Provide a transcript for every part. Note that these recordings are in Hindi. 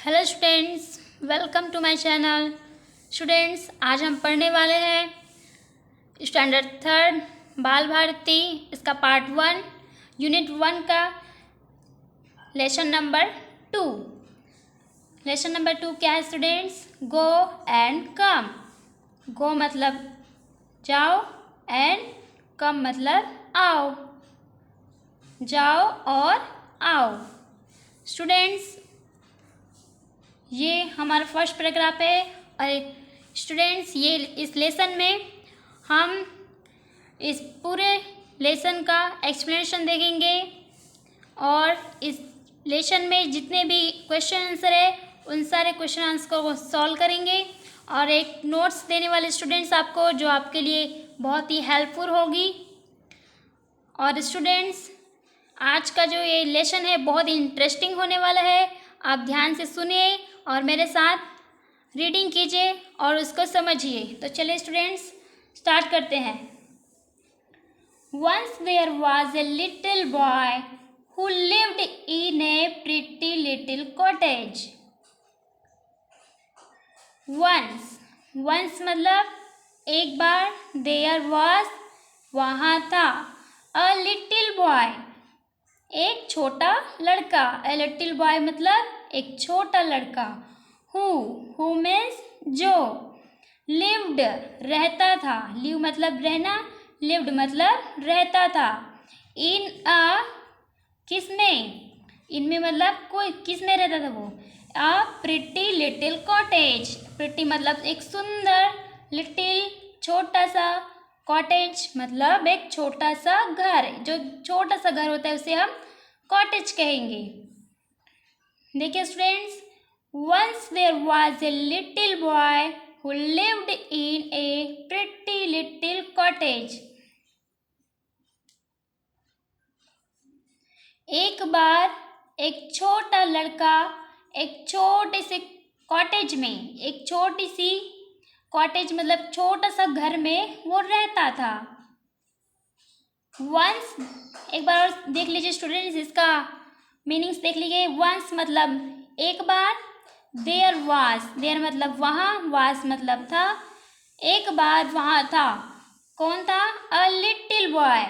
Hello students, welcome to my channel. Students, आज हम पढ़ने वाले हैं स्टैंडर्ड थर्ड बाल भारती, इसका पार्ट 1 यूनिट 1 का लेसन नंबर 2। लेसन नंबर 2 क्या है स्टूडेंट्स? Go and come. गो मतलब जाओ एंड कम मतलब आओ। जाओ और आओ। स्टूडेंट्स, ये हमारा फर्स्ट पैराग्राफ है और स्टूडेंट्स ये इस लेसन में हम इस पूरे लेसन का एक्सप्लेनेशन देखेंगे और इस लेसन में जितने भी क्वेश्चन आंसर है उन सारे क्वेश्चन आंसर को सॉल्व करेंगे और एक नोट्स देने वाले स्टूडेंट्स आपको जो आपके लिए बहुत ही हेल्पफुल होगी। और स्टूडेंट्स, आज का जो ये लेसन है बहुत ही इंटरेस्टिंग होने वाला है। आप ध्यान से सुनिए और मेरे साथ रीडिंग कीजिए और उसको समझिए। तो चलिए स्टूडेंट्स स्टार्ट करते हैं। Once there was a little boy who lived in a pretty little cottage. Once मतलब एक बार, there was वहाँ था, a little boy एक छोटा लड़का, a little boy मतलब एक छोटा लड़का, who means जो, lived रहता था, live मतलब रहना, lived मतलब रहता था, in a किसमें, इनमें मतलब कोई किसमें रहता था वो, a pretty little cottage, pretty मतलब एक सुंदर, little छोटा सा, कॉटेज मतलब एक छोटा सा घर। जो छोटा सा घर होता है उसे हम कॉटेज कहेंगे। देखिए students, once there was a little boy who lived in a pretty little cottage. एक बार एक छोटा लड़का एक छोटे से कॉटेज में, एक छोटी सी कॉटेज मतलब छोटा सा घर में वो रहता था। वंस एक बार और देख लीजिए स्टूडेंट्स, इसका मीनिंग्स देख लीजिए। वंस मतलब एक बार, देयर मतलब वहाँ, वास मतलब था, एक बार वहाँ था। कौन था? अ लिटिल बॉय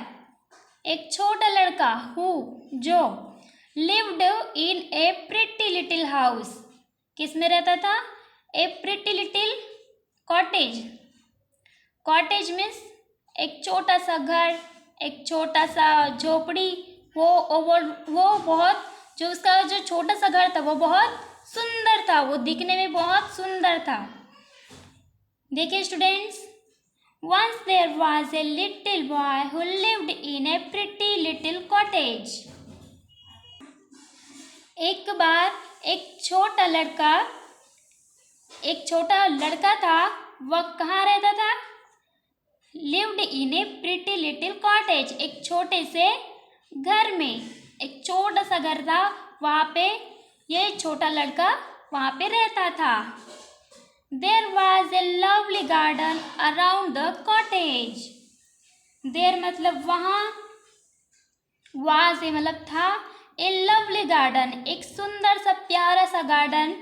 एक छोटा लड़का, हु जो, lived in a pretty little house किस में रहता था? A pretty little cottage. Cottage means एक छोटा सा घर, एक छोटा सा झोपड़ी। वो बहुत, जो उसका जो छोटा सा घर था वो बहुत सुंदर था, वो दिखने में बहुत सुंदर था। देखिए students, once there was a little boy who lived in a pretty little cottage. एक बार एक छोटा लड़का था, वह कहाँ रहता था? Lived in a pretty little cottage एक छोटे से घर में, एक छोटा सा घर था, वहाँ पे ये छोटा लड़का वहाँ पे रहता था। There was a lovely garden around the cottage. There मतलब वहाँ, वाज मतलब था, ए लवली गार्डन एक सुंदर सा प्यारा सा garden,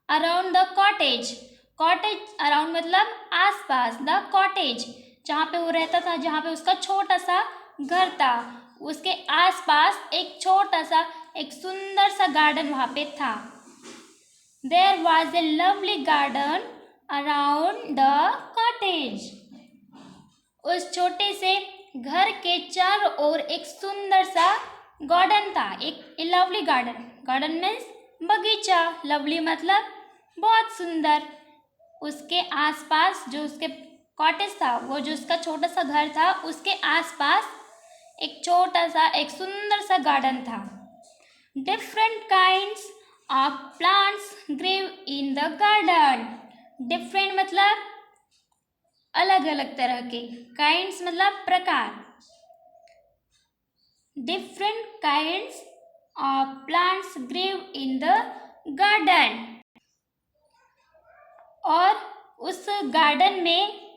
around the cottage. Cottage around मतलब आसपास, द कॉटेज जहाँ पे वो रहता था, जहाँ पे उसका छोटा सा घर था, उसके आसपास एक छोटा सा एक सुंदर सा गार्डन वहाँ पे था। There was a lovely garden around the cottage. उस छोटे से घर के चारों ओर एक सुंदर सा गार्डन था, एक लवली गार्डन। गार्डन मीन्स बगीचा, लवली मतलब बहुत सुंदर। उसके आसपास जो उसके कॉटेज था, वो जो उसका छोटा सा घर था, उसके आसपास एक छोटा सा एक सुंदर सा गार्डन था। Different kinds of plants grew in the garden. Different मतलब अलग अलग तरह के, काइंड्स मतलब प्रकार। Different kinds of plants grew in the garden. और उस गार्डन में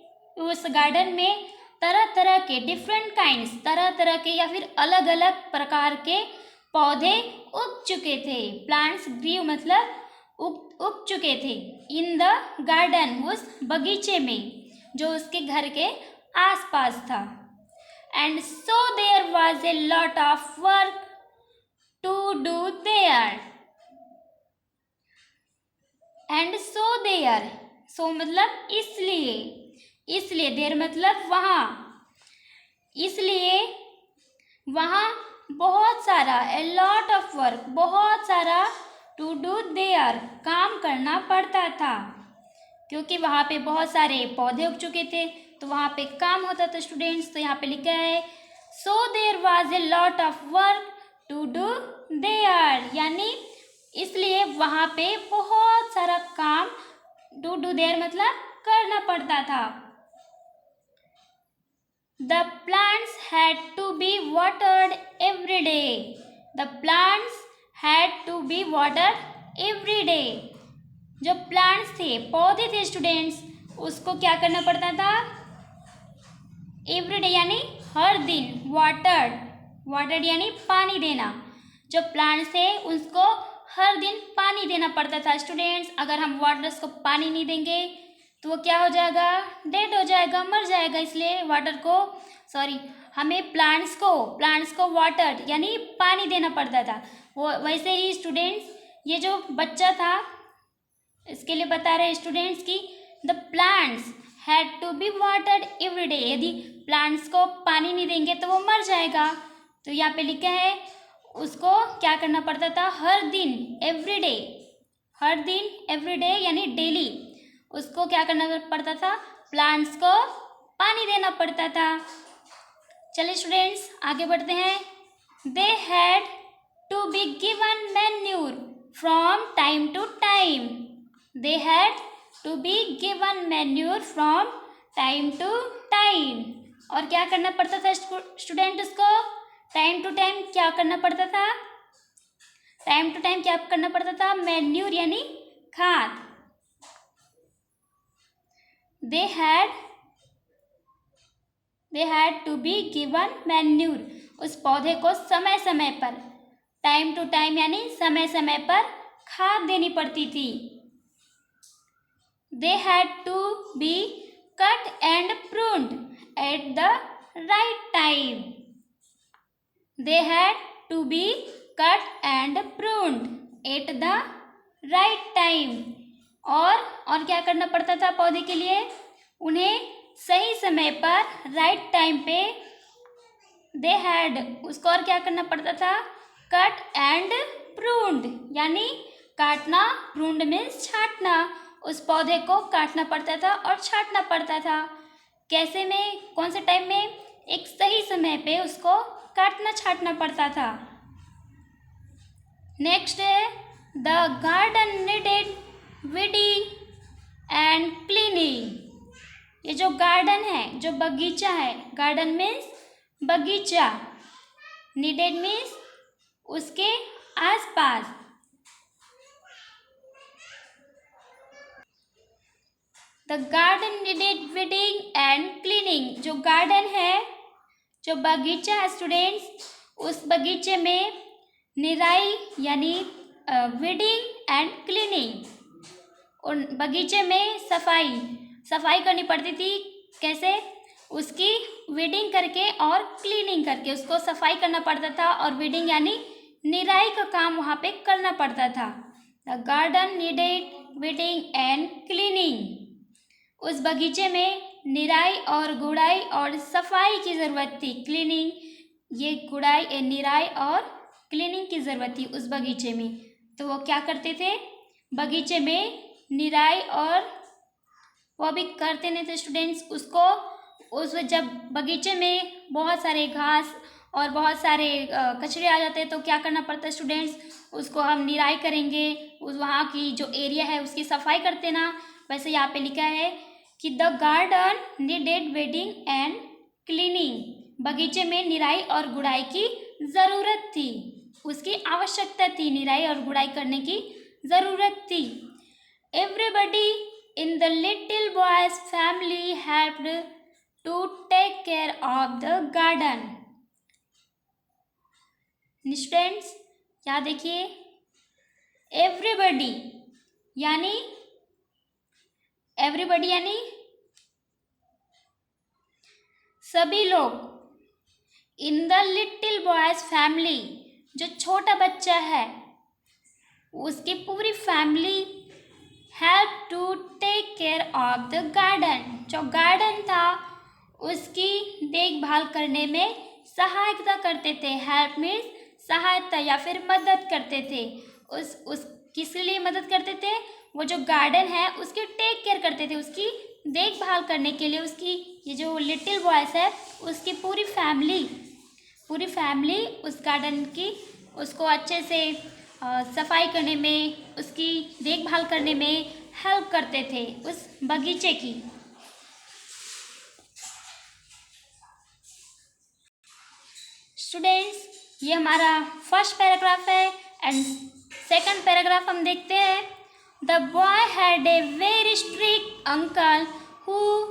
तरह तरह के, डिफरेंट काइंड्स तरह तरह के या फिर अलग अलग प्रकार के पौधे उग चुके थे। प्लांट्स ग्रीव मतलब उग चुके थे। इन द गार्डन, उस बगीचे में जो उसके घर के आसपास था। And so there was a lot of work to do there. And so there, so मतलब इसलिए, इसलिए देयर मतलब वहाँ, इसलिए वहाँ बहुत सारा, ए लॉट ऑफ वर्क बहुत सारा, टू डू देयर काम करना पड़ता था, क्योंकि वहाँ पे बहुत सारे पौधे उग चुके थे तो वहाँ पे काम होता था स्टूडेंट्स। तो यहाँ पे लिखा है so there was a lot of work to do there, यानी इसलिए वहाँ पे बहुत सारा काम, टू डू देयर मतलब करना पड़ता था। The plants had to be watered every day. The plants had to be watered every day. जो प्लांट्स थे, पौधे थे स्टूडेंट्स, उसको क्या करना पड़ता था? एवरी डे यानी हर दिन, वाटर्ड, वाटर्ड यानी पानी देना। जो प्लांट्स थे उसको हर दिन पानी देना पड़ता था स्टूडेंट्स। अगर हम वाटर्स को पानी नहीं देंगे तो वो क्या हो जाएगा? डेड हो जाएगा, मर जाएगा। इसलिए वाटर को, सॉरी, हमें प्लांट्स को वाटर यानी पानी देना पड़ता था। वो वैसे ही स्टूडेंट्स, ये जो बच्चा था इसके लिए बता रहे स्टूडेंट्स की the plants had to be watered every day. यदि प्लांट्स को पानी नहीं देंगे तो वो मर जाएगा। तो यहाँ पे लिखा है उसको क्या करना पड़ता था? हर दिन, एवरी डे, हर दिन, एवरी डे यानी डेली, उसको क्या करना पड़ता था? प्लांट्स को पानी देना पड़ता था। चलिए स्टूडेंट्स आगे बढ़ते हैं। They had to be given manure from time to time. They had to be given manure from time to time. और क्या करना पड़ता था स्टूडेंट? उसको टाइम टू टाइम क्या करना पड़ता था? टाइम टू टाइम क्या करना पड़ता था? मैन्यूर यानी खाद। They had to be given manure। उस पौधे को समय समय पर, टाइम टू टाइम यानी समय समय पर खाद देनी पड़ती थी। They had to be cut and pruned at the right time। They had to be cut and pruned at the right time। और क्या करना पड़ता था पौधे के लिए? उन्हें सही समय पर, राइट टाइम पे, दे हैड, उसको और क्या करना पड़ता था? कट एंड प्रून्ड यानी काटना, प्रून्ड मीन्स छांटना। उस पौधे को काटना पड़ता था और छांटना पड़ता था। कैसे में, कौन से टाइम में? एक सही समय पे उसको काटना छांटना पड़ता था। नेक्स्ट है the garden needed weeding and cleaning. ये जो गार्डन है, जो बगीचा है, गार्डन मीन्स बगीचा, नीडेड मीन्स उसके आसपास, the garden needed weeding and cleaning. जो गार्डन है, जो बगीचा है स्टूडेंट्स, उस बगीचे में निराई यानी वीडिंग एंड क्लीनिंग, और बगीचे में सफाई करनी पड़ती थी। कैसे? उसकी वीडिंग करके और क्लीनिंग करके उसको सफाई करना पड़ता था, और वीडिंग यानी निराई का काम वहाँ पे करना पड़ता था। The garden needed weeding and cleaning. उस बगीचे में निराई और गुड़ाई और सफाई की ज़रूरत थी। क्लीनिंग, ये गुड़ाई, निराई और क्लीनिंग की ज़रूरत थी उस बगीचे में। तो वो क्या करते थे? बगीचे में निराई और वो भी करते नहीं थे स्टूडेंट्स। उसको उस जब बगीचे में बहुत सारे घास और बहुत सारे कचरे आ जाते हैं तो क्या करना पड़ता है स्टूडेंट्स? उसको हम निराई करेंगे, उस वहाँ की जो एरिया है उसकी सफाई करते ना। वैसे यहाँ पे लिखा है कि the garden needed weeding and cleaning. बगीचे में निराई और गुड़ाई की ज़रूरत थी, उसकी आवश्यकता थी, निराई और गुड़ाई करने की ज़रूरत थी। Everybody in the little boy's family helped to take care of the garden। Students यहाँ देखिए, everybody यानी एवरीबडी यानी सभी लोग। In the little boy's family, जो छोटा बच्चा है उसकी पूरी family help to take care of the garden, जो गार्डन था उसकी देखभाल करने में सहायता करते थे। हेल्प मीन्स सहायता या फिर मदद करते थे। उस किस लिए मदद करते थे? वो जो गार्डन है उसकी टेक केयर करते थे, उसकी देखभाल करने के लिए। उसकी ये जो लिटिल बॉयज है उसकी पूरी फैमिली उस गार्डन की उसको अच्छे से सफाई करने में, उसकी देखभाल करने में हेल्प करते थे, उस बगीचे की। स्टूडेंट्स, ये हमारा फर्स्ट पैराग्राफ है एंड सेकंड पैराग्राफ हम देखते हैं। The boy had a very strict uncle who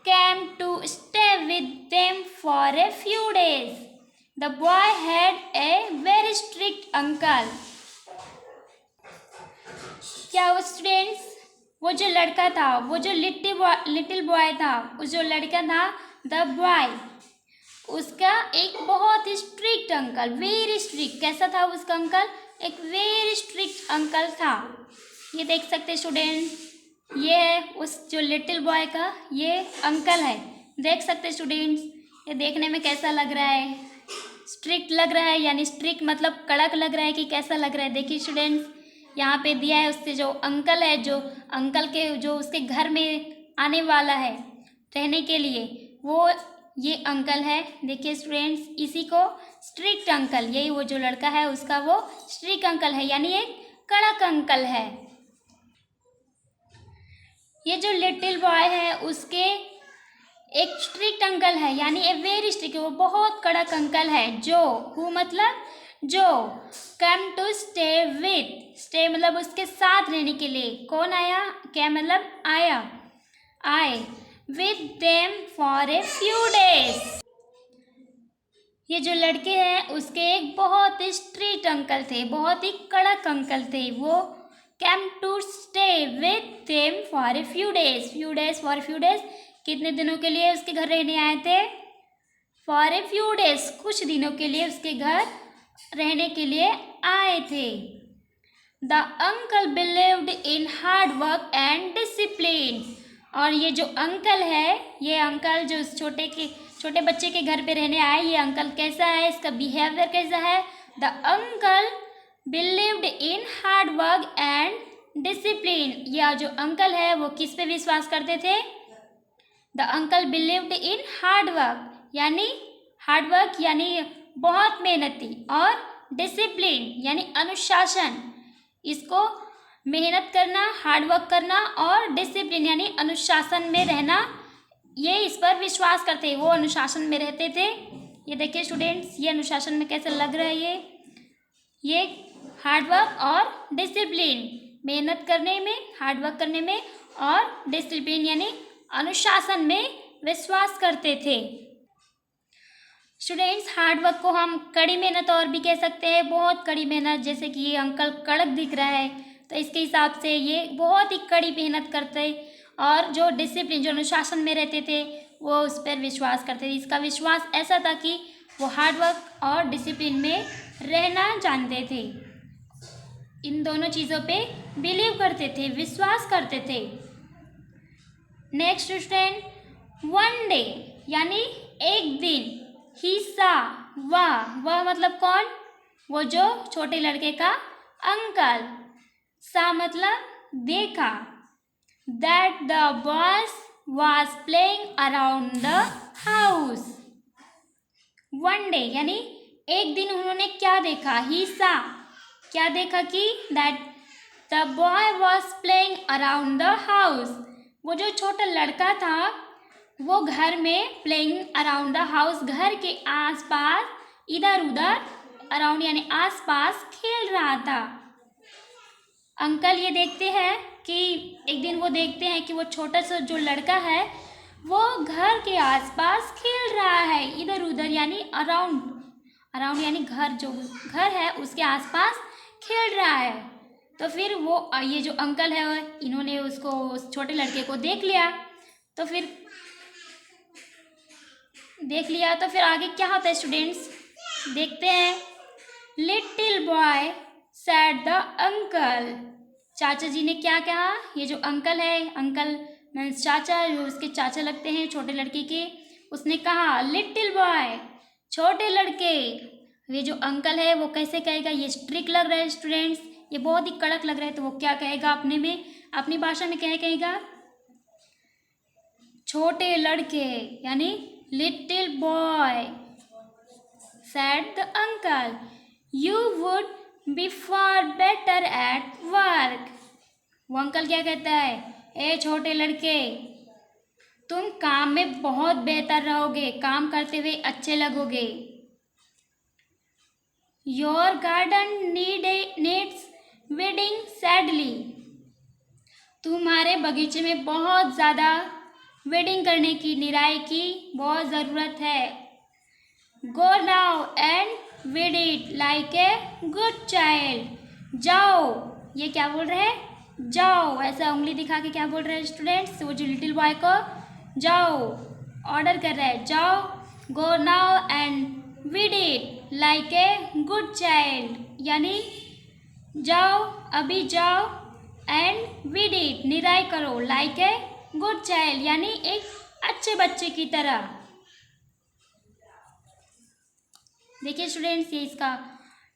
came to stay with them for a few days. The boy had a very strict uncle. क्या वो स्टूडेंट्स, वो जो लड़का था, वो जो लिटिल बॉय था, उस जो लड़का था द बॉय, उसका एक बहुत ही स्ट्रिक्ट अंकल, वेरी स्ट्रिक्ट। कैसा था उसका अंकल? एक वेरी स्ट्रिक्ट अंकल था। ये देख सकते स्टूडेंट्स, ये है उस जो लिटिल बॉय का ये अंकल है। देख सकते स्टूडेंट्स, ये देखने में कैसा लग रहा है? स्ट्रिक्ट लग रहा है, यानी स्ट्रिक्ट मतलब कड़क लग रहा है कि कैसा लग रहा है? देखिए स्टूडेंट्स, यहाँ पे दिया है उससे जो अंकल है, जो अंकल के जो उसके घर में आने वाला है रहने के लिए, वो ये अंकल है। देखिए स्टूडेंट्स, इसी को स्ट्रिक्ट अंकल, यही वो जो लड़का है उसका वो स्ट्रिक्ट अंकल है, यानी एक कड़क अंकल है। ये जो लिटिल बॉय है उसके एक स्ट्रिक्ट अंकल है, यानी ए वेरी स्ट्रिक्ट, वो बहुत कड़क अंकल है। जो हु मतलब जो, come to stay with, stay मतलब उसके साथ रहने के लिए। कौन आया? क्या मतलब आया, आए। With them for a few days. ये जो लड़के हैं उसके एक बहुत ही स्ट्रिक्ट अंकल थे, बहुत ही कड़क अंकल थे। वो came to stay with them for a few days. For a few days, कितने दिनों के लिए उसके घर रहने आए थे? फॉर ए फ्यू डेज, कुछ दिनों के लिए उसके घर रहने के लिए आए थे। The uncle believed in hard work and discipline. और ये जो अंकल है, ये अंकल जो छोटे बच्चे के घर पे रहने आए, ये अंकल कैसा है? इसका बिहेवियर कैसा है? The uncle believed in hard work and discipline. यह जो अंकल है वो किस पे विश्वास करते थे? The uncle believed in hard work, यानी बहुत मेहनती, और डिसिप्लिन यानी अनुशासन। इसको मेहनत करना, हार्ड वर्क करना और डिसिप्लिन यानी अनुशासन में रहना, ये इस पर विश्वास करते। वो अनुशासन में रहते थे। ये देखिए स्टूडेंट्स, ये अनुशासन में कैसे लग रहा है? ये हार्ड वर्क और डिसिप्लिन, मेहनत करने में, हार्ड वर्क करने में और डिसिप्लिन यानी अनुशासन में विश्वास करते थे। स्टूडेंट्स, हार्ड वर्क को हम कड़ी मेहनत और भी कह सकते हैं, बहुत कड़ी मेहनत। जैसे कि ये अंकल कड़क दिख रहा है तो इसके हिसाब से ये बहुत ही कड़ी मेहनत करते, और जो डिसिप्लिन, जो अनुशासन में रहते थे, वो उस पर विश्वास करते थे। इसका विश्वास ऐसा था कि वो हार्ड वर्क और डिसिप्लिन में रहना जानते थे। इन दोनों चीज़ों पे बिलीव करते थे, विश्वास करते थे। नेक्स्ट स्टूडेंट, वन डे यानी एक दिन। ही सा, वह मतलब कौन? वो जो छोटे लड़के का अंकल। सा मतलब देखा। That the boys was playing around the house. One day यानी एक दिन उन्होंने क्या देखा? ही सा, क्या देखा कि that the boy was playing around the house, वो जो छोटा लड़का था वो घर में प्लेइंग अराउंड द हाउस, घर के आसपास इधर उधर, अराउंड यानी आसपास खेल रहा था। अंकल ये देखते हैं कि एक दिन वो देखते हैं कि वो छोटा सा जो लड़का है वो घर के आसपास खेल रहा है, इधर उधर यानी अराउंड यानी घर, जो घर है उसके आसपास खेल रहा है। तो फिर वो ये जो अंकल है इन्होंने उसको उस छोटे लड़के को देख लिया। तो फिर आगे क्या होता है स्टूडेंट्स, देखते हैं। Little boy sad the uncle, चाचा जी ने क्या कहा, ये जो अंकल है, अंकल मीन्स चाचा, जो उसके चाचा लगते हैं छोटे लड़के के, उसने कहा लिटिल बॉय, छोटे लड़के। ये जो अंकल है वो कैसे कहेगा, ये स्ट्रिक्ट लग रहा है स्टूडेंट्स, ये बहुत ही कड़क लग रहा है, तो वो क्या कहेगा अपनी भाषा में क्या कहेगा, छोटे लड़के, यानी little boy said the uncle, you would be far better at work। वो अंकल क्या कहता है, ए छोटे लड़के, तुम काम में बहुत बेहतर रहोगे, काम करते हुए अच्छे लगोगे। Your garden needs weeding sadly, तुम्हारे बगीचे में बहुत ज़्यादा वेडिंग करने की, निराई की बहुत ज़रूरत है। Go now and weed it like a good child, जाओ, ये क्या बोल रहे हैं, जाओ, ऐसा उंगली दिखा के क्या बोल रहे हैं स्टूडेंट्स, वो जो लिटिल बॉय को जाओ ऑर्डर कर रहा है, जाओ, go now and weed it like a good child, यानी जाओ, अभी जाओ, एंड weed it, निराई करो, like a good child, यानी एक अच्छे बच्चे की तरह। देखिए स्टूडेंट्स, ये इसका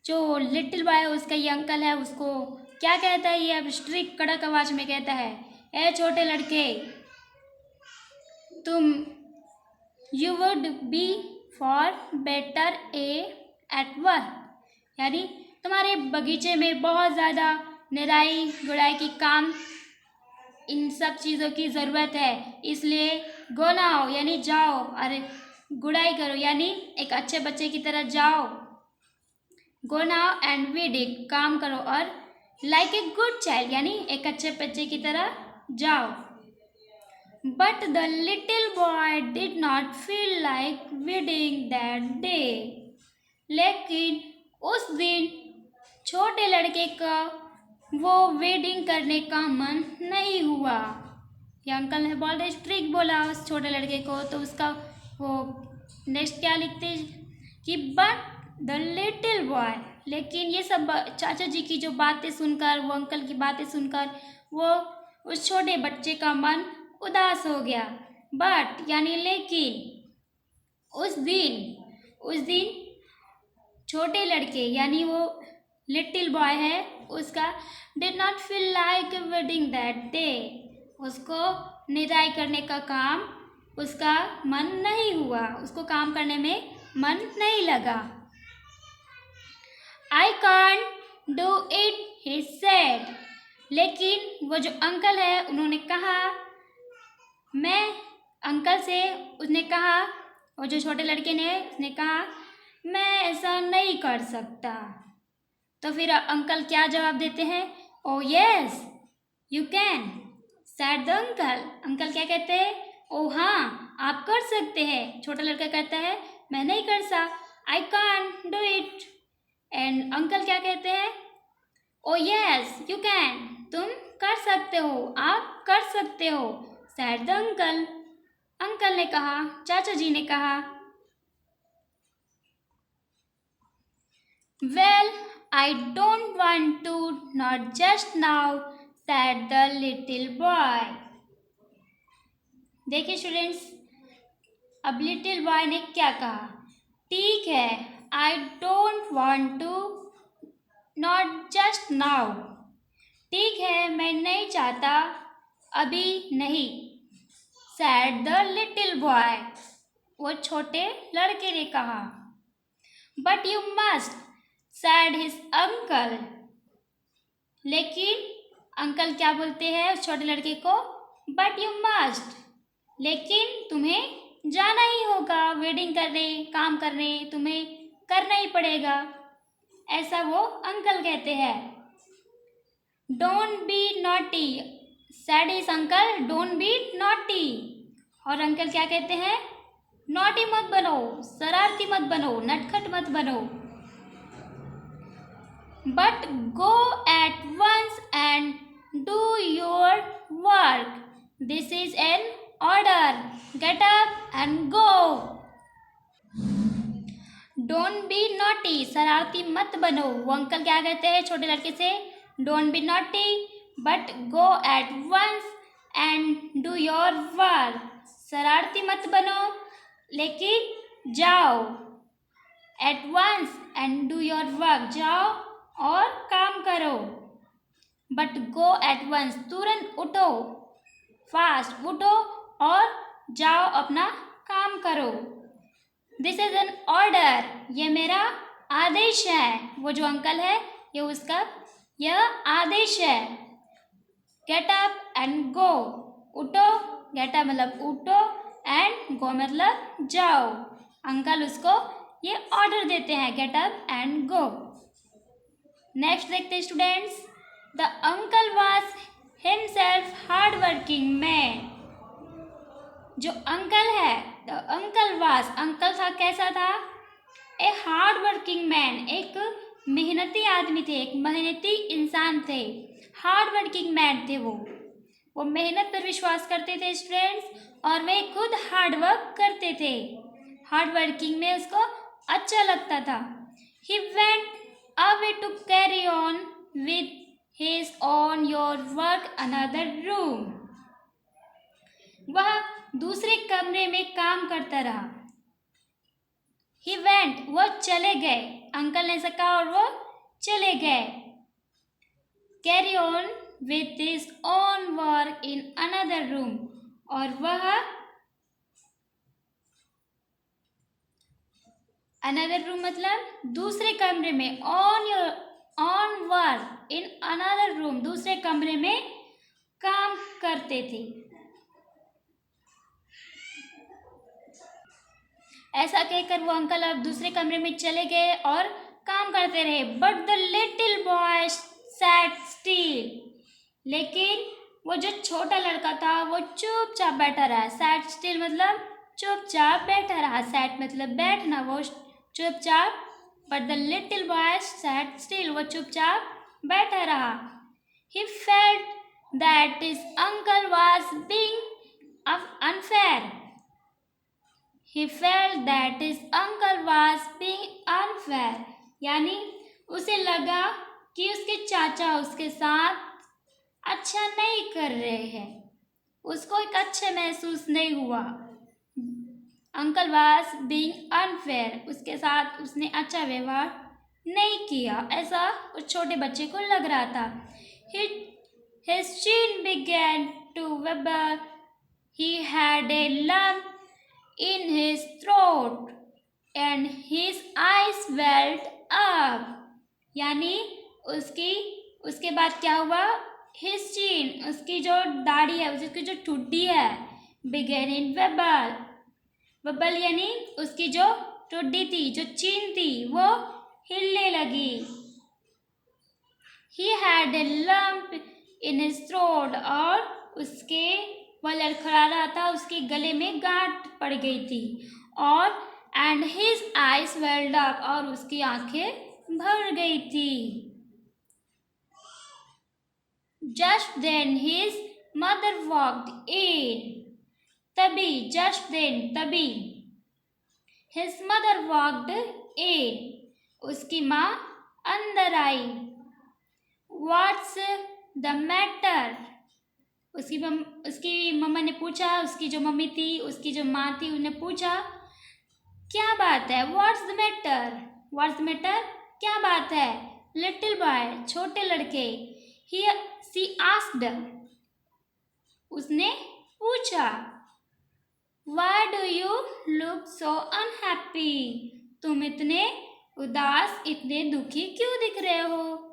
जो लिटिल बॉय है उसका ये अंकल है, उसको क्या कहता है, ये अब स्ट्रिक्ट कड़क आवाज में कहता है, ए छोटे लड़के, तुम you would be for better at work, यानी तुम्हारे बगीचे में बहुत ज़्यादा निराई गुड़ाई की काम, इन सब चीज़ों की ज़रूरत है, इसलिए गो नाउ, यानी जाओ, अरे गुड़ाई करो, यानी एक अच्छे बच्चे की तरह जाओ, go now and weed it, काम करो, और लाइक ए गुड चाइल्ड, यानी एक अच्छे बच्चे की तरह जाओ। But the little boy did not feel like weeding that day, लेकिन उस दिन छोटे लड़के का वो वेडिंग करने का मन नहीं हुआ। ये अंकल ने बोल रहे स्ट्रिक्ट बोला उस छोटे लड़के को, तो उसका वो नेक्स्ट क्या लिखते कि बट द लिटिल बॉय, लेकिन ये सब चाचा जी की जो बातें सुनकर, वो अंकल की बातें सुनकर, वो उस छोटे बच्चे का मन उदास हो गया। बट यानी लेकिन उस दिन छोटे लड़के, यानी वो लिटिल बॉय है, उसका did not feel like wedding that day, उसको निराई करने का काम, उसका मन नहीं हुआ, उसको काम करने में मन नहीं लगा। I can't do it, he said, लेकिन वो जो अंकल है उन्होंने कहा, मैं अंकल से उसने कहा, वो जो छोटे लड़के ने उसने कहा, मैं ऐसा नहीं कर सकता। तो फिर अंकल क्या जवाब देते हैं, ओ yes you can sad the uncle, uncle क्या कहते हैं, ओ हाँ आप कर सकते हैं। छोटा लड़का कहता है मैं नहीं कर सकता, I can't do it, and uncle क्या कहते हैं, ओ यस यू कैन, तुम कर सकते हो, आप कर सकते हो, सैड द अंकल, अंकल ने कहा, चाचा जी ने कहा। Well I don't want to, not just now, said the little boy. देखिए स्टूडेंट्स, अब लिटिल बॉय ने क्या कहा, ठीक है, I don't want to, not just now, ठीक है मैं नहीं चाहता, अभी नहीं, सैड द लिटिल बॉय, वो छोटे लड़के ने कहा। But you must, sad his uncle, लेकिन अंकल क्या बोलते हैं उस छोटे लड़के को, बट यू मस्ट, लेकिन तुम्हें जाना ही होगा, वेडिंग करने, काम करने तुम्हें करना ही पड़ेगा, ऐसा वो अंकल कहते हैं। Don't be naughty, sad his uncle, don't be naughty, और अंकल क्या कहते हैं, नॉटी मत बनो, शरारती मत बनो, नटखट मत बनो। but go at once and do your work. This is an order. Get up and go. Don't be naughty. शरारती मत बनो. वो अंकल क्या कहते हैं छोटे लड़के से? Don't be naughty, but go at once and do your work. शरारती मत बनो, लेकिन जाओ. At once and do your work. जाओ और काम करो. But go at once. तुरंत उठो. Fast उठो और जाओ अपना काम करो. This is an order. ये मेरा आदेश है. वो जो अंकल है ये उसका यह आदेश है. Get up and go. उठो. Get up मतलब उठो and go मतलब जाओ. अंकल उसको ये ऑर्डर देते हैं. Get up and go. Next देखते students. The uncle was himself hard working man. जो अंकल है द अंकल वास अंकल था कैसा था? A hard working man. एक मेहनती आदमी थे. एक मेहनती इंसान थे. हार्ड वर्किंग मैन थे. वो मेहनत पर विश्वास करते थे स्टूडेंट्स. और वे खुद हार्ड वर्क करते थे. हार्ड वर्किंग में उसको अच्छा लगता था. He went away to carry on with his on your work another room. वह दूसरे कमरे में काम करता रहा. ही वेंट वो चले गए. अंकल ने ऐसा कहा और वो चले गए. Carry on with his own work in another room. और वह अनदर रूम मतलब दूसरे कमरे में. On work in another room दूसरे कमरे में काम करते थे. ऐसा कहकर वो अंकल अब दूसरे कमरे में चले गए और काम करते रहे. But the little boy sat still. लेकिन वो जो छोटा लड़का था वो चुपचाप बैठा रहा. सैट स्टिल मतलब चुपचाप बैठा रहा. सैट मतलब बैठना. वो चुपचाप. But the little boy sat still. वो चुपचाप बैठा रहा. He felt that his uncle was being unfair. He felt that his uncle was being unfair. यानी उसे लगा कि उसके चाचा उसके साथ अच्छा नहीं कर रहे हैं. उसको एक अच्छा महसूस नहीं हुआ. Uncle was being unfair. उसके साथ उसने अच्छा व्यवहार नहीं किया ऐसा उस छोटे बच्चे को लग रहा था. His chin began to wobble. He had a lump in his throat and his eyes welled up. यानी उसके बाद क्या हुआ? His chin उसकी जो दाढ़ी है उसकी जो ठुड्डी है began in wobble. wobble यानी उसकी जो ठुड्डी थी जो चीन थी वो हिलने लगी. He had a lump in his throat. और उसके वह लड़खड़ा रहा था. उसके गले में गांठ पड़ गई थी. और and his eyes welled up. और उसकी आंखें भर गई थी. Just then his mother walked in. तभी his mother walked in. उसकी माँ अंदर आई. What's the matter? उसकी मम्मा ने पूछा. उसकी जो मम्मी थी उसकी जो माँ थी उन्हें पूछा क्या बात है? What's the matter? क्या बात है? Little boy छोटे लड़के. She asked. उसने पूछा. Why do you look so unhappy? तुम इतने उदास इतने दुखी क्यों दिख रहे हो?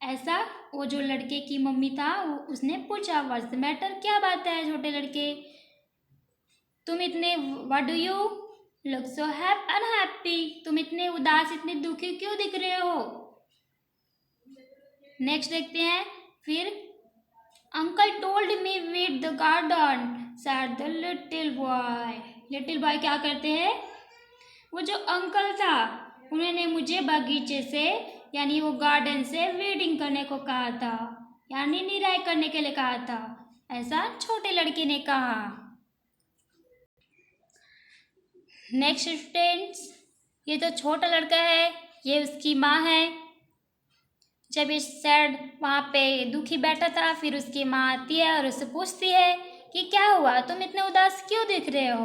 ऐसा वो जो लड़के की मम्मी था उसने पूछा. What's the matter? क्या बात है छोटे लड़के? तुम इतने What do you look so unhappy? तुम इतने उदास इतने दुखी क्यों दिख रहे हो? नेक्स्ट देखते हैं. फिर uncle told me with the garden said the little boy. Little boy क्या करते हैं? वो जो अंकल था उन्होंने मुझे बगीचे से यानी वो गार्डन से वीडिंग करने को कहा था, यानी निराई करने के लिए कहा था, ऐसा छोटे लड़के ने कहा। नेक्स्ट स्टूडेंट्स, ये तो छोटा लड़का है, ये उसकी माँ है। जब ये सैड वहाँ पे दुखी बैठा था, फिर उसकी माँ आती है और उससे पूछती है कि क्या हुआ, तुम इतने उदास क्यों दिख रहे हो।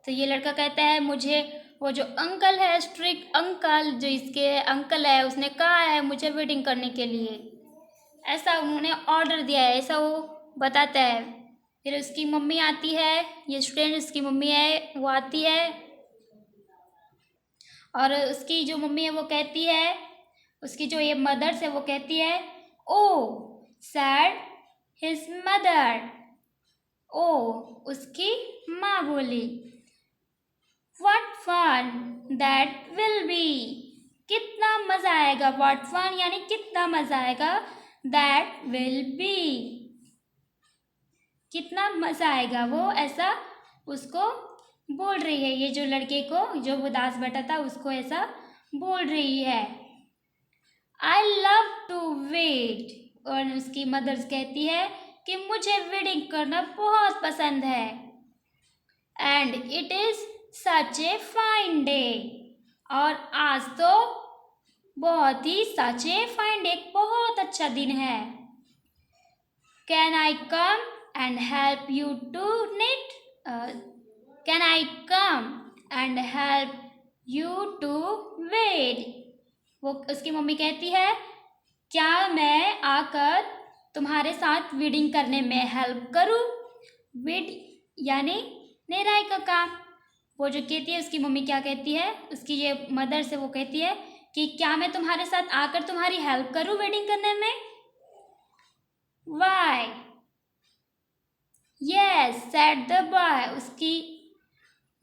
तो ये लड़का कहता है मुझे वो जो अंकल है, स्ट्रिक्ट अंकल, जो इसके अंकल है, उसने कहा है मुझे वीडिंग करने के लिए, ऐसा उन्होंने ऑर्डर दिया है, ऐसा वो बताता है। फिर उसकी मम्मी आती है, ये स्टूडेंट उसकी मम्मी है, वो आती है और उसकी जो मम्मी है वो कहती है, उसकी जो ये मदर्स है वो कहती है, oh said his mother. Oh उसकी माँ बोली, what fun that will be, कितना मज़ा आएगा, व्हाट फन यानी कितना मज़ा आएगा, दैट विल बी कितना मज़ा आएगा, वो ऐसा उसको बोल रही है। ये जो लड़के को जो उदास बैठा था उसको ऐसा बोल रही है। आई लव टू वेट, और उसकी मदर्स कहती है कि मुझे वीडिंग करना बहुत पसंद है। And it is such a fine day, और आज तो बहुत ही सच ए फाइन डे, बहुत अच्छा दिन है। Can I come and help you to knit, can I come and help you to weed. वो उसकी मम्मी कहती है क्या मैं आकर तुम्हारे साथ वीडिंग करने में हेल्प करूं। वीड यानी निराई का काम। वो जो कहती है उसकी मम्मी क्या कहती है, उसकी ये मदर से वो कहती है कि क्या मैं तुम्हारे साथ आकर तुम्हारी हेल्प करूं वीडिंग करने में। Why yes said the boy, उसकी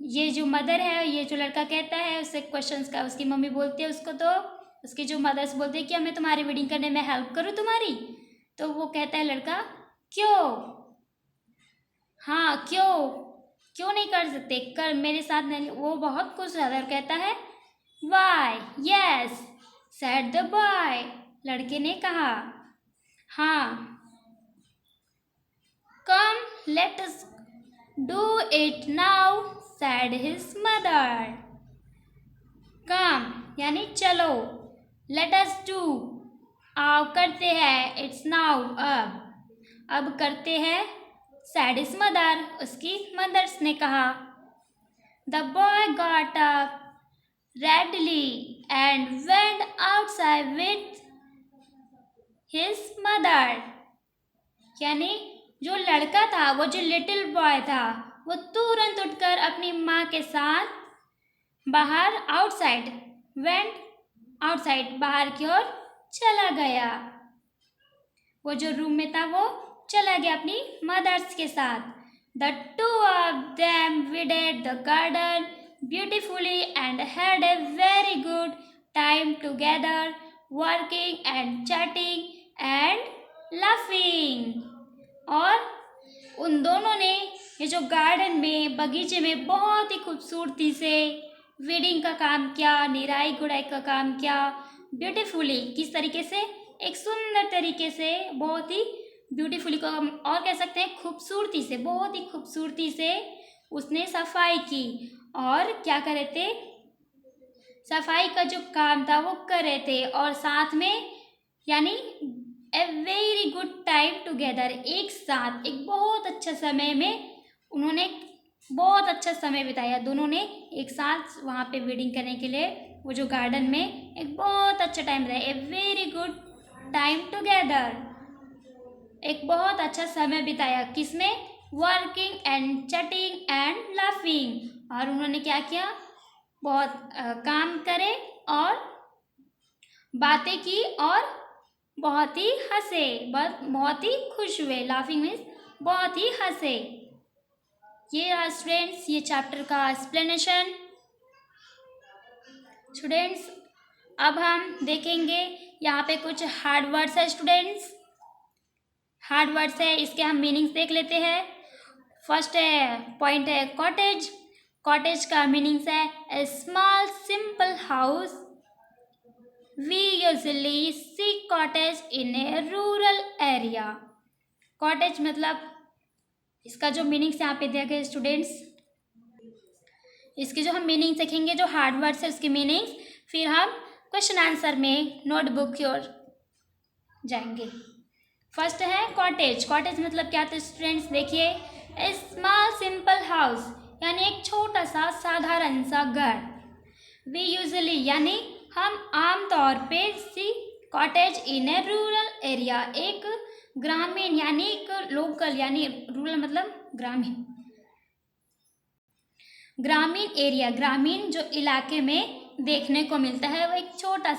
ये जो मदर है, ये जो लड़का कहता है उससे क्वेश्चंस का, उसकी मम्मी बोलती है उसको, तो उसकी जो मदर्स बोलती है कि मैं तुम्हारी वीडिंग करने में हेल्प करूँ तुम्हारी। तो वो कहता है लड़का क्यों, हाँ क्यों नहीं कर सकते, कर मेरे साथ नहीं। वो बहुत खुश रहता है और कहता है why yes said the boy, लड़के ने कहा हाँ, come let us do it now said his mother. Come यानी चलो, लेट अस डू आओ करते हैं, इट्स नाउ अब करते हैं, सेड हिज मदर उसकी मदर्स ने कहा। The boy got up readily and went outside with his mother, यानी जो लड़का था, वो जो लिटिल बॉय था, वो तुरंत उठकर अपनी माँ के साथ बाहर आउटसाइड, वेंट आउटसाइड बाहर की ओर चला गया। वो जो रूम में था वो चला गया अपनी मदर्स के साथ। The two of them weeded the garden beautifully and had a very good time together, working and chatting and laughing. और उन दोनों ने ये जो गार्डन में, बगीचे में बहुत ही खूबसूरती से वीडिंग का काम किया, निराई गुड़ाई का काम किया, ब्यूटीफुली, किस तरीके से, एक सुंदर तरीके से, बहुत ही ब्यूटीफुली को हम और कह सकते हैं खूबसूरती से, बहुत ही खूबसूरती से उसने सफाई की। और क्या कर रहे थे, सफाई का जो काम था वो कर रहे थे, और साथ में यानी ए वेरी गुड टाइम टुगेदर, एक साथ एक बहुत अच्छा समय में उन्होंने बहुत अच्छा समय बिताया। दोनों ने एक साथ वहाँ पे वीडिंग करने के लिए वो जो गार्डन में एक बहुत अच्छा टाइम बिताया, ए वेरी गुड टाइम टुगेदर, एक बहुत अच्छा समय बिताया। किसमें, working and chatting and laughing. और उन्होंने क्या किया, बहुत काम करे और बातें की और बहुत ही हंसे, बहुत ही खुश हुए। लाफिंग मीन्स बहुत ही हंसे। ये रहा स्टूडेंट्स ये चैप्टर का एक्सप्लेनेशन। स्टूडेंट्स अब हम देखेंगे यहाँ पे कुछ हार्ड वर्ड्स है। स्टूडेंट्स हार्ड वर्ड्स है, इसके हम मीनिंग्स देख लेते हैं। फर्स्ट पॉइंट है कॉटेज। कॉटेज का मीनिंग्स है a small simple house we usually see cottage in a rural area. Cottage मतलब इसका जो मीनिंग्स यहाँ पे दिया गया स्टूडेंट्स, इसके जो हम मीनिंग सीखेंगे, जो हार्ड वर्ड्स है उसकी मीनिंग्स, फिर हम क्वेश्चन आंसर में नोटबुक की ओर जाएंगे। फर्स्ट है कॉटेज। कॉटेज मतलब क्या था स्टूडेंट्स, देखिए, ए स्मॉल सिंपल हाउस यानी एक छोटा सा साधारण सा घर। वी यूजली यानी हम आम तौर पे सी cottage in a rural area, एक ग्रामीण यानी एक लोकल, यानी रूरल मतलब ग्रामीण, ग्रामीण एरिया, ग्रामीण जो इलाके में देखने को मिलता है वो एक छोटा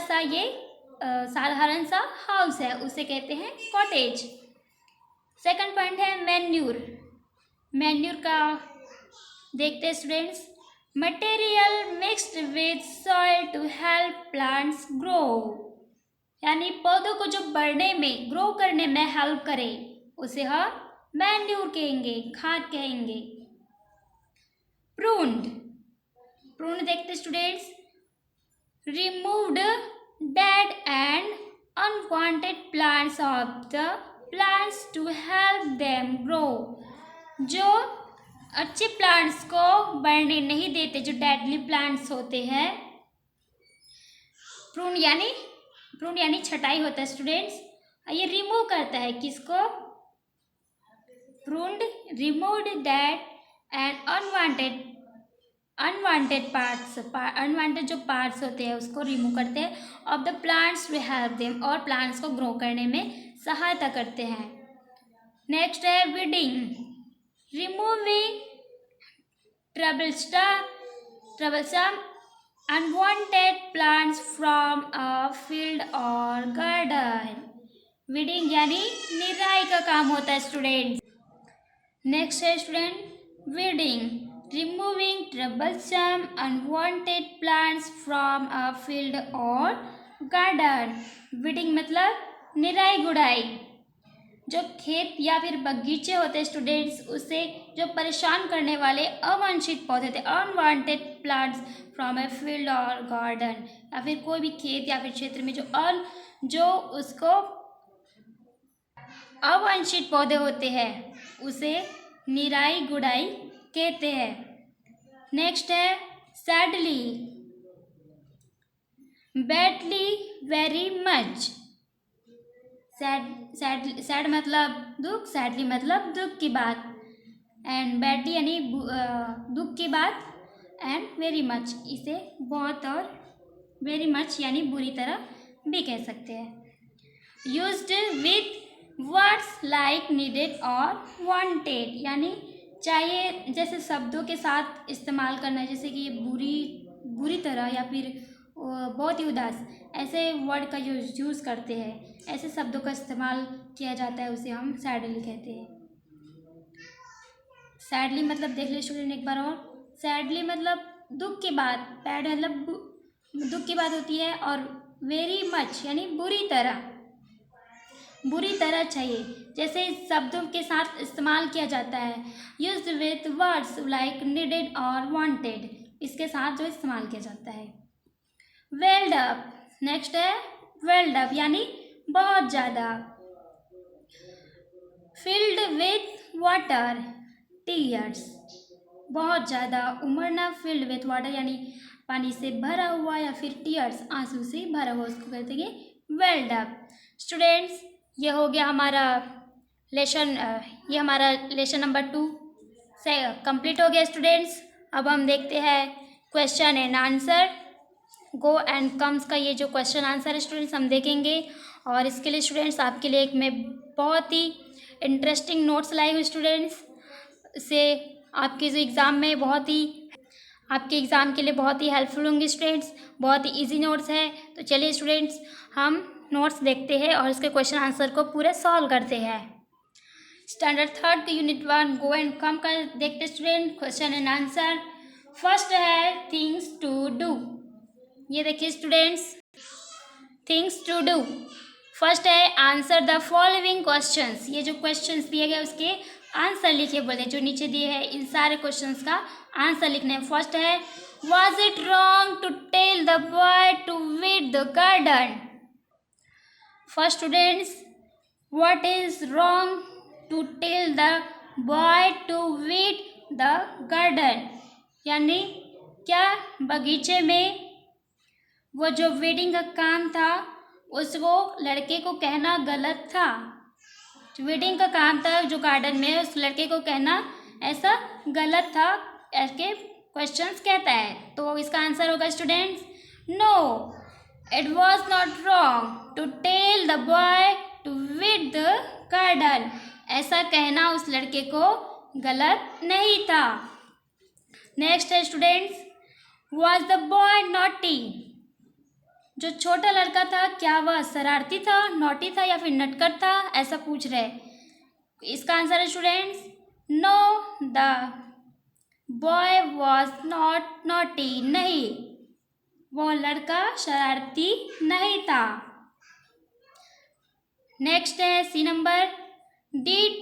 सा ये साधारण सा हाउस है, उसे कहते हैं कॉटेज। सेकंड पॉइंट है मैन्यूर। मैन्यूर का देखते हैं students, material mixed with soil to help plants grow, यानी पौधों को जो बढ़ने में, ग्रो करने में हेल्प करे, उसे हम मैन्यूर कहेंगे, खाद कहेंगे। प्रून्ड। प्रून देखते students, removed dead and unwanted plants of the plants to help them grow, जो अच्छे प्लांट्स को बढ़ने नहीं देते, जो डेडली प्लांट्स होते हैं। प्रून यानी छटाई होता है स्टूडेंट्स। ये रिमूव करता है किसको, pruned removed dead and unwanted parts, unwanted जो पार्ट्स होते हैं उसको रिमूव करते हैं, of the plants to help them, और प्लांट्स को ग्रो करने में सहायता करते हैं। नेक्स्ट है weeding. Removing troublesome unwanted plants from a field or garden। Weeding यानी निराई का काम होता है स्टूडेंट। नेक्स्ट है student weeding, removing troublesome unwanted plants from a field or garden। Weeding मतलब निराई गुड़ाई, जो खेत या फिर बगीचे होते हैं स्टूडेंट्स, उससे जो परेशान करने वाले अवांछित पौधे थे, unwanted plants from a field और गार्डन, या फिर कोई भी खेत या फिर क्षेत्र में जो उसको अवांछित पौधे होते हैं, उसे निराई गुड़ाई कहते हैं। नेक्स्ट है sadly, badly, very much. Sad मतलब दुख, सैडली मतलब दुख की बात, एंड बैडली यानी दुख की बात, एंड वेरी मच इसे बहुत, और वेरी मच यानी बुरी तरह भी कह सकते हैं। Used with words like needed और वांटेड, यानी चाहिए जैसे शब्दों के साथ इस्तेमाल करना, जैसे कि बुरी तरह या फिर बहुत ही उदास, ऐसे वर्ड का यूज़ करते हैं, ऐसे शब्दों का इस्तेमाल किया जाता है, उसे हम सैडली कहते हैं। सैडली मतलब देख ले स्टूडेंट एक बार और, सैडली मतलब दुख की बात, बैड मतलब दुख की बात होती है, और वेरी मच यानी बुरी तरह चाहिए, जैसे शब्दों के साथ इस्तेमाल किया जाता है। Used with words like needed और वांटेड, इसके साथ जो इस्तेमाल किया जाता है। Weld up. नेक्स्ट है वेल्ड अप यानी बहुत ज़्यादा। फिल्ड विथ वाटर, टीयर्स, बहुत ज़्यादा उमड़ना, फिल्ड विथ वाटर यानी पानी से भरा हुआ, या फिर टीयर्स आंसू से भरा हुआ, उसको कहते हैं वेल्ड अप। स्टूडेंट्स ये हो गया हमारा लेसन, ये हमारा लेसन नंबर 2 से कंप्लीट हो गया स्टूडेंट्स। अब हम देखते हैं question and answer, go and comes का ये जो क्वेश्चन आंसर है स्टूडेंट्स हम देखेंगे। और इसके लिए स्टूडेंट्स आपके लिए एक मैं बहुत ही इंटरेस्टिंग नोट्स लाई हूँ स्टूडेंट्स, से आपके जो एग्ज़ाम में आपके एग्ज़ाम के लिए बहुत ही हेल्पफुल होंगे स्टूडेंट्स, बहुत ही इजी नोट्स है। तो चलिए स्टूडेंट्स हम नोट्स देखते हैं और इसके क्वेश्चन आंसर को पूरे सॉल्व करते हैं। स्टैंडर्ड 3 के यूनिट 1 गो एंड कम का देखते student, question and answer. First है थिंग्स टू डू, ये देखिए students, things to do. First है आंसर द फॉलोइंग क्वेश्चंस, ये जो क्वेश्चंस दिए गए उसके आंसर लिखे बोले, जो नीचे दिए हैं इन सारे क्वेश्चंस का आंसर लिखना है। फर्स्ट है Was it wrong to tell the boy to weed the garden? First students, what is wrong to tell the boy to weed the garden? यानी क्या बगीचे में वो जो वीडिंग का काम था उसको लड़के को कहना गलत था? जो वीडिंग का काम था जो गार्डन में उस लड़के को कहना ऐसा गलत था, ऐसे क्वेश्चंस कहता है। तो इसका आंसर होगा students, no, it was not wrong to tell the boy to weed the garden. ऐसा कहना उस लड़के को गलत नहीं था। नेक्स्ट है students, was the boy naughty? जो छोटा लड़का था क्या वह शरारती था, नॉटी था या फिर नटखट था, ऐसा पूछ रहे। इसका आंसर है students, no, the boy was not naughty. नहीं, वो लड़का शरारती नहीं था। नेक्स्ट है C number, did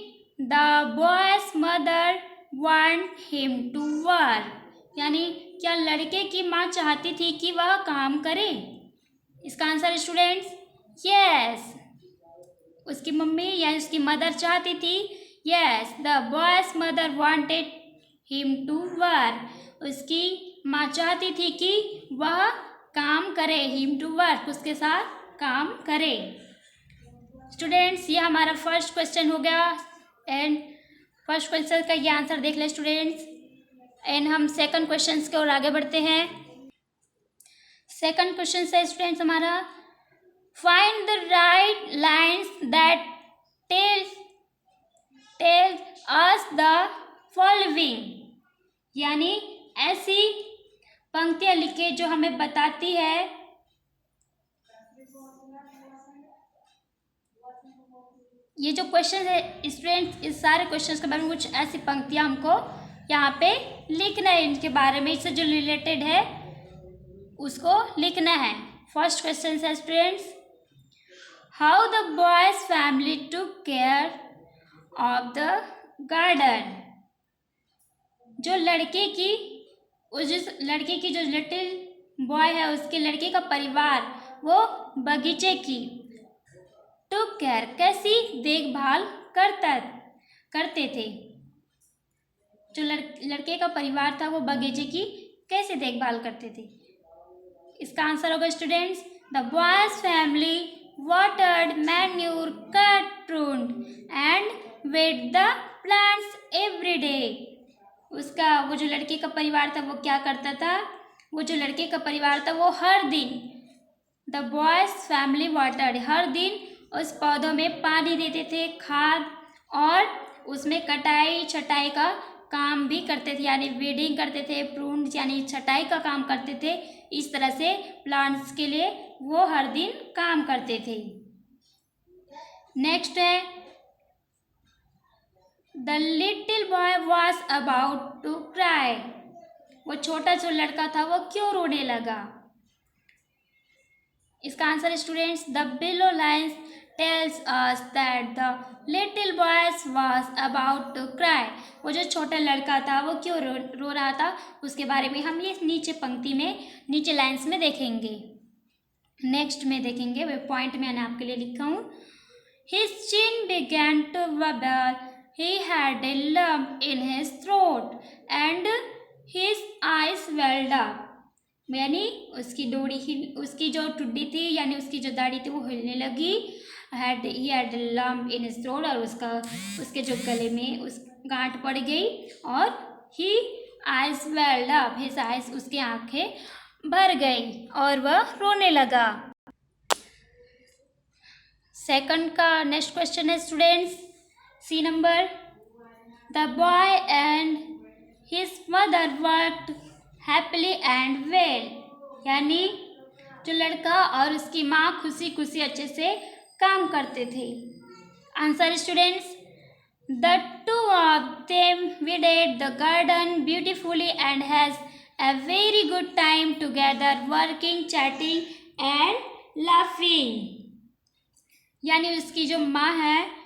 the boy's mother want him to work? यानी क्या लड़के की माँ चाहती थी कि वह काम करे? इसका आंसर है स्टूडेंट्स, यस, उसकी मम्मी या उसकी मदर चाहती थी। Yes, the boy's mother wanted him to work. उसकी माँ चाहती थी कि वह काम करे, हिम टू वर्क, उसके साथ काम करे। स्टूडेंट्स, ये हमारा फर्स्ट क्वेश्चन हो गया एंड फर्स्ट क्वेश्चन का ये आंसर देख लें स्टूडेंट्स। एंड हम सेकंड क्वेश्चन की ओर आगे बढ़ते हैं। सेकंड क्वेश्चन है स्टूडेंट्स हमारा, find the right lines that tell us the following. यानी ऐसी पंक्तियां लिखे जो हमें बताती है ये जो क्वेश्चन है स्टूडेंट्स, इस सारे क्वेश्चंस के बारे में कुछ ऐसी पंक्तियां हमको यहाँ पे लिखना है, इनके बारे में, इससे जो रिलेटेड है उसको लिखना है। फर्स्ट क्वेश्चन है students, how the boy's family took care of the garden. जो लड़के की जो लिटिल बॉय है उसके लड़के का परिवार वो बगीचे की टुक केयर कैसी देखभाल करते थे। जो लड़के का परिवार था वो बगीचे की कैसे देखभाल करते थे। इसका आंसर होगा students, the boy's family watered, manure, cut, pruned and weeded the plants every day. उसका वो जो लड़के का परिवार था वो क्या करता था, वो जो लड़के का परिवार था वो हर दिन, द बॉयज फैमिली वाटर्ड, हर दिन उस पौधों में पानी देते थे, खाद, और उसमें कटाई छटाई का काम भी करते थे, यानी वीडिंग करते थे, प्रून्ड यानी छटाई का काम करते थे। इस तरह से प्लांट्स के लिए वो हर दिन काम करते थे। नेक्स्ट है, the little boy was about to cry. वो छोटा जो लड़का था वो क्यों रोने लगा। इसका answer students, the below lines tells us that the little boys was about to cry. वो जो छोटा लड़का था वो क्यों रो रहा था उसके बारे में हम ये नीचे पंक्ति में, नीचे लाइन्स में देखेंगे। नेक्स्ट में देखेंगे, वे पॉइंट मैंने आपके लिए लिखा हूँ। His chin began to bubble, he had a lump in his throat and his eyes welled up। यानी उसकी जो टुड्डी थी यानी उसकी जो दाढ़ी थी वो हिलने लगी। he had a lump in his throat, और उसके जो गले में उस गांठ पड़ गई, और he eyes welled up, his eyes, उसकी आंखें भर गई और वह रोने लगा। सेकंड का नेक्स्ट क्वेश्चन है students, C number, the boy and his mother worked happily and well. यानी जो लड़का और उसकी माँ खुशी खुशी अच्छे से काम करते थे। Answer students, the two of them weeded the garden beautifully and has a very good time together working, chatting and laughing। यानी उसकी जो माँ है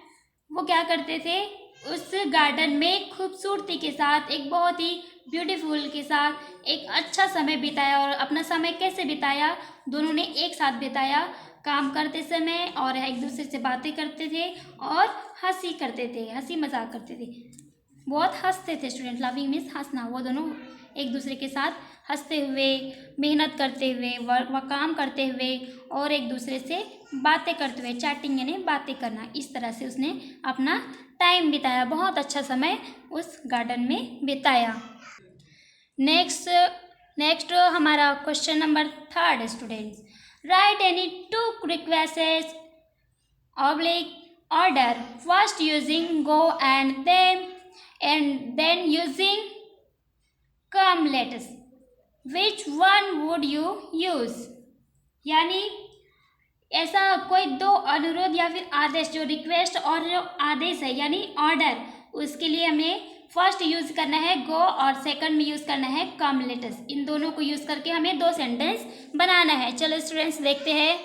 वो क्या करते थे, उस गार्डन में खूबसूरती के साथ, एक बहुत ही ब्यूटीफुल के साथ एक अच्छा समय बिताया। और अपना समय कैसे बिताया, दोनों ने एक साथ बिताया, काम करते समय, और एक दूसरे से बातें करते थे और हंसी करते थे, हंसी मजाक करते थे, बहुत हंसते थे स्टूडेंट। लविंग मीन्स हंसना। वो दोनों एक दूसरे के साथ हंसते हुए, मेहनत करते हुए, वह काम करते हुए और एक दूसरे से बातें करते हुए, चैटिंग यानी बातें करना, इस तरह से उसने अपना टाइम बिताया, बहुत अच्छा समय उस गार्डन में बिताया। नेक्स्ट हमारा question number 3 students, right any two requests oblique order, first using go and then using come letters, which one would you use? यानी ऐसा कोई दो अनुरोध या फिर आदेश, जो रिक्वेस्ट और जो आदेश है यानी ऑर्डर, उसके लिए हमें फर्स्ट यूज करना है गो और सेकंड में यूज करना है कम लेटर्स। इन दोनों को यूज करके हमें 2 सेंटेंस बनाना है। चलो स्टूडेंट्स देखते हैं,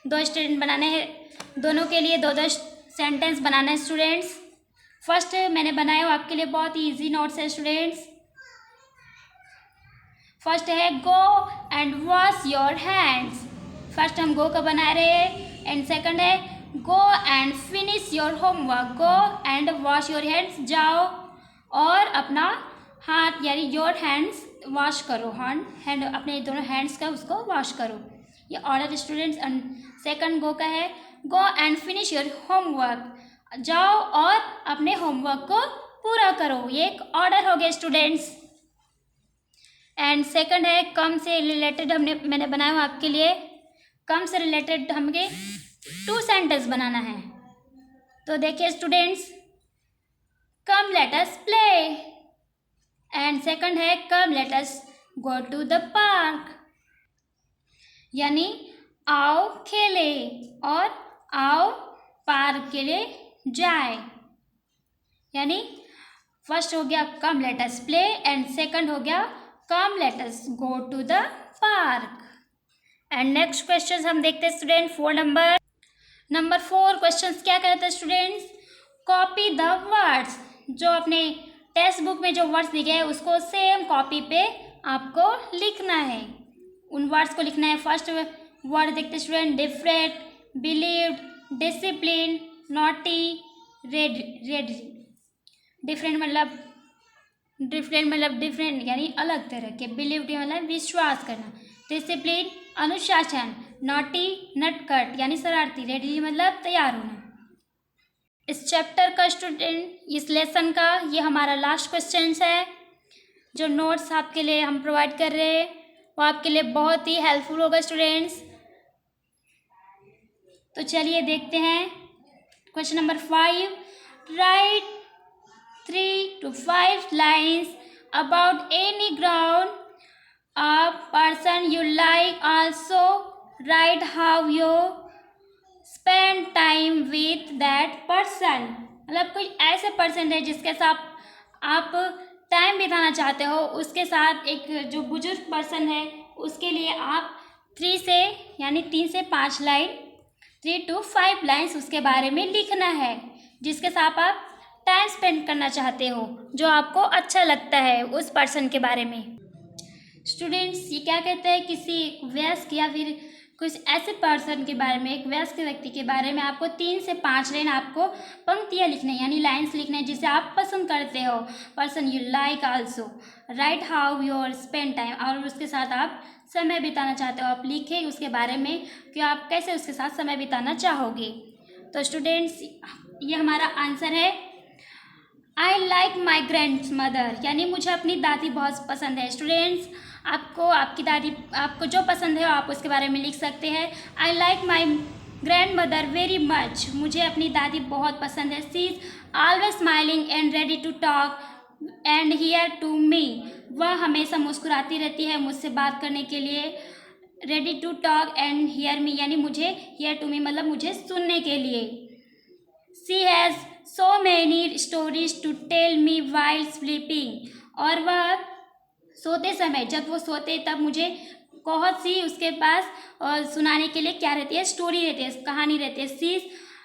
2 स्टूडेंट बनाने हैं, दोनों के लिए 2 सेंटेंस बनाना है स्टूडेंट्स। फर्स्ट मैंने बनाया हो आपके लिए, बहुत ही इजी नोट्स है स्टूडेंट्स। फर्स्ट है go and wash your hands. First हम गो का बना रहे हैं। एंड सेकंड है go and finish your homework. Go and wash your hands, जाओ और अपना हाथ यानी योर हैंड्स वॉश करो, हैंड अपने दोनों हैंड्स का उसको वॉश करो, ये ऑर्डर स्टूडेंट्स। एंड सेकंड गो का है go and finish your homework, जाओ और अपने होमवर्क को पूरा करो, ये एक ऑर्डर हो गया स्टूडेंट्स। एंड सेकंड है कम से रिलेटेड मैंने बनाया हुआ आपके लिए, कम से रिलेटेड हमें 2 सेंटेंस बनाना है। तो देखिए students, come let us play, and second है come let us go to the park, यानी आओ खेले और आओ पार्क के लिए जाए। यानी फर्स्ट हो गया come let us play and second हो गया come let us go to the park. And next question हम देखते हैं स्टूडेंट, 4 नंबर 4 क्वेश्चन क्या कहते हैं स्टूडेंट्स, कॉपी द वर्ड्स। जो अपने टेक्स्ट बुक में जो वर्ड्स दिखे हैं उसको सेम कॉपी पे आपको लिखना है, उन वर्ड्स को लिखना है। फर्स्ट वर्ड देखते student, different, believed, discipline, naughty, red. Different मतलब डिफरेंट यानी अलग तरह के, बिलीव्ड मतलब विश्वास करना, डिसिप्लिन अनुशासन, नॉटी नटखट यानी शरारती, रेडी मतलब तैयार होना। इस चैप्टर का स्टूडेंट, इस लेसन का ये हमारा लास्ट क्वेश्चन है। जो नोट्स आपके लिए हम प्रोवाइड कर रहे हैं वो आपके लिए बहुत ही हेल्पफुल होगा स्टूडेंट्स। तो चलिए देखते हैं question number 5, right 3 to 5 lines about any ground a person you like. Also write how you spend time with that person. मतलब कोई ऐसे पर्सन है जिसके साथ आप टाइम बिताना चाहते हो, उसके साथ एक जो बुजुर्ग पर्सन है उसके लिए आप 3 से 5 लाइन, 3 to 5 लाइन्स उसके बारे में लिखना है, जिसके साथ आप टाइम स्पेंड करना चाहते हो, जो आपको अच्छा लगता है उस पर्सन के बारे में। स्टूडेंट्स ये क्या कहते हैं, किसी वयस्क या फिर कुछ ऐसे पर्सन के बारे में, एक वयस्क व्यक्ति के बारे में आपको 3 से 5 लाइन आपको पंक्तियाँ लिखना है, यानी लाइन्स लिखना है जिसे आप पसंद करते हो, person you like. Also right how your spend time, और उसके साथ आप समय बिताना चाहते हो, आप लिखें उसके बारे में कि आप कैसे उसके साथ समय बिताना चाहोगे। तो स्टूडेंट्स ये हमारा आंसर है, I like my grand mother, यानी मुझे अपनी दादी बहुत पसंद है। स्टूडेंट्स आपको आपकी दादी, आपको जो पसंद है आप उसके बारे में लिख सकते हैं। I like my grandmother very much, मुझे अपनी दादी बहुत पसंद है। She is always smiling and ready to talk and hear to me, वह हमेशा मुस्कुराती रहती है मुझसे बात करने के लिए। Ready to talk and hear me, यानी मुझे हियर टू मी मतलब मुझे सुनने के लिए। She has so many stories to tell me while sleeping, और वह सोते समय, जब वो सोते तब मुझे बहुत सी उसके पास सुनाने के लिए क्या रहती है, स्टोरी रहती है, कहानी रहती है। She is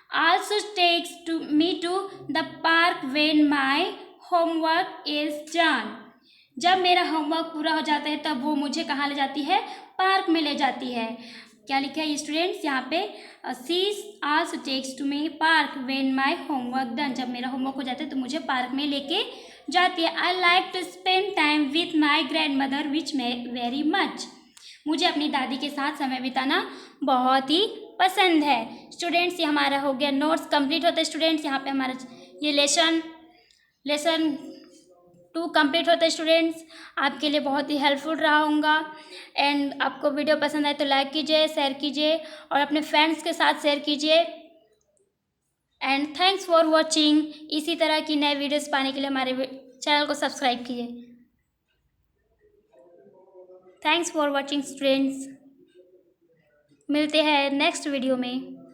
also takes me to the park when my homework is done. जब मेरा होमवर्क पूरा हो जाता है तब वो मुझे कहाँ ले जाती है, पार्क में ले जाती है। क्या लिखा है स्टूडेंट्स यहाँ पे, she also takes to me park when my homework done. जब मेरा होमवर्क हो जाता है तो मुझे पार्क में लेके जाती है। I like to spend time with my grandmother which very much. मुझे अपनी दादी के साथ समय बिताना बहुत ही पसंद है। स्टूडेंट्स ये हमारा हो गया, नोट्स कंप्लीट होते हैं स्टूडेंट्स। यहाँ पे हमारा ये लेसन 2 कंप्लीट होते हैं स्टूडेंट्स। आपके लिए बहुत ही हेल्पफुल रहा होगा। एंड आपको वीडियो पसंद आए तो लाइक कीजिए, शेयर कीजिए और अपने फ्रेंड्स के साथ शेयर कीजिए। And thanks for watching. इसी तरह की नए वीडियोस पाने के लिए हमारे चैनल को सब्सक्राइब कीजिए। Thanks for watching students. मिलते हैं नेक्स्ट वीडियो में।